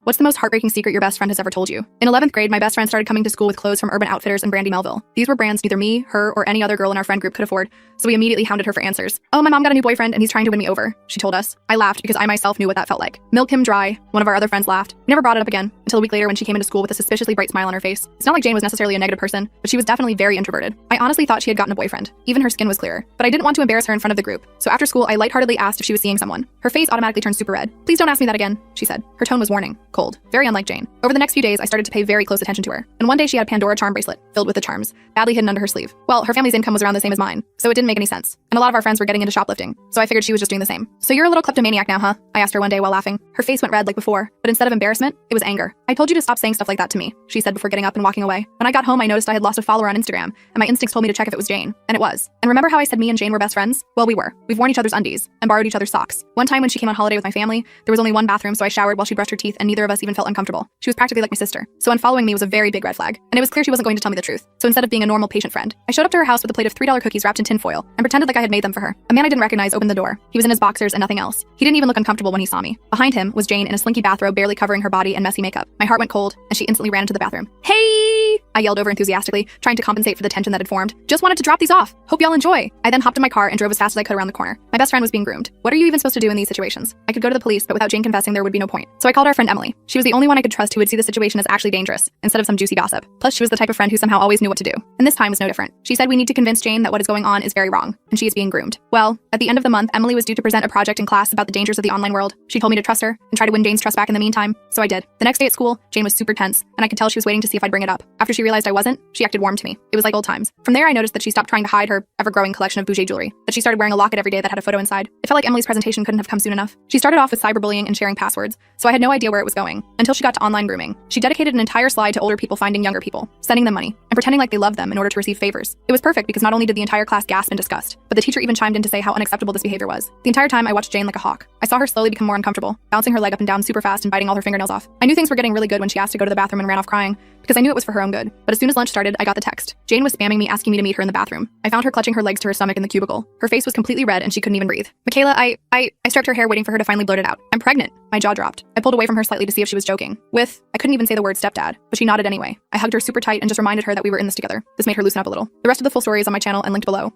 What's the most heartbreaking secret your best friend has ever told you? In 11th grade, my best friend started coming to school with clothes from Urban Outfitters and Brandy Melville. These were brands neither me, her, or any other girl in our friend group could afford, so we immediately hounded her for answers. "Oh, my mom got a new boyfriend and he's trying to win me over," she told us. I laughed because I myself knew what that felt like. "Milk him dry." One of our other friends laughed. We never brought it up again until a week later when she came into school with a suspiciously bright smile on her face. It's not like Jane was necessarily a negative person, but she was definitely very introverted. I honestly thought she had gotten a boyfriend. Even her skin was clearer. But I didn't want to embarrass her in front of the group, so after school I lightheartedly asked if she was seeing someone. Her face automatically turned super red. "Please don't ask me that again," she said. Her tone was warning, cold, very unlike Jane. Over the next few days, I started to pay very close attention to her. And one day she had a Pandora charm bracelet filled with the charms, badly hidden under her sleeve. Well, her family's income was around the same as mine, so it didn't make any sense. And a lot of our friends were getting into shoplifting, so I figured she was just doing the same. "So you're a little kleptomaniac now, huh?" I asked her one day while laughing. Her face went red like before, but instead of embarrassment, it was anger. "I told you to stop saying stuff like that to me," she said before getting up and walking away. When I got home, I noticed I had lost a follower on Instagram, and my instincts told me to check if it was Jane. And it was. And remember how I said me and Jane were best friends? Well, we were. We've worn each other's undies and borrowed each other's socks. One time when she came on holiday with my family, there was only one bathroom, so I showered while she brushed her teeth, and neither of us even felt uncomfortable. She was practically like my sister. So unfollowing me was a very big red flag, and it was clear she wasn't going to tell me the truth. So instead of being a normal patient friend, I showed up to her house with a plate of $3 cookies wrapped in tinfoil and pretended like I had made them for her. A man I didn't recognize opened the door. He was in his boxers and nothing else. He didn't even look uncomfortable when he saw me. Behind him was Jane in a slinky bathrobe barely covering her body and messy makeup. My heart went cold, and she instantly ran into the bathroom. "Hey!" I yelled over enthusiastically, trying to compensate for the tension that had formed. "Just wanted to drop these off. Hope y'all enjoy." I then hopped in my car and drove as fast as I could around the corner. My best friend was being groomed. What are you even supposed to do in these situations? I could go to the police, but without Jane confessing, there would be no point. So I called our friend Emily. She was the only one I could trust who would see the situation as actually dangerous, instead of some juicy gossip. Plus, she was the type of friend who somehow always knew what to do. And this time was no different. She said we need to convince Jane that what is going on is very wrong, and she is being groomed. Well, at the end of the month, Emily was due to present a project in class about the dangers of the online world. She told me to trust her and try to win Jane's trust back in the meantime, so I did. The next day at school, Jane was super tense, and I could tell she was waiting to see if I'd bring it up. After she realized I wasn't, she acted warm to me. It was like old times. From there, I noticed that she stopped trying to hide her ever-growing collection of bougie jewelry, that she started wearing a locket every day that had a photo inside. It felt like Emily's presentation couldn't have come soon enough. She started off with cyberbullying and sharing passwords, so I had no idea where it was going, until she got to online grooming. She dedicated an entire slide to older people finding younger people, sending them money, and pretending like they loved them in order to receive favors. It was perfect because not only did the entire class gasp in disgust, but the teacher even chimed in to say how unacceptable this behavior was. The entire time I watched Jane like a hawk. I saw her slowly become more uncomfortable, bouncing her leg up and down super fast and biting all her fingernails off. I knew things were getting really good when she asked to go to the bathroom and ran off crying, because I knew it was for her own good. But as soon as lunch started, I got the text. Jane was spamming me asking me to meet her in the bathroom. I found her clutching her legs to her stomach in the cubicle. Her face was completely red and she couldn't even breathe. "Michaela, I stroked her hair waiting for her to finally blurt it out. 'I'm pregnant.'" My jaw dropped. I pulled away from her slightly to see if she was joking. I couldn't even say the word stepdad, but she nodded anyway. I hugged her super tight and just reminded her that we were in this together. This made her loosen up a little. The rest of the full story is on my channel and linked below.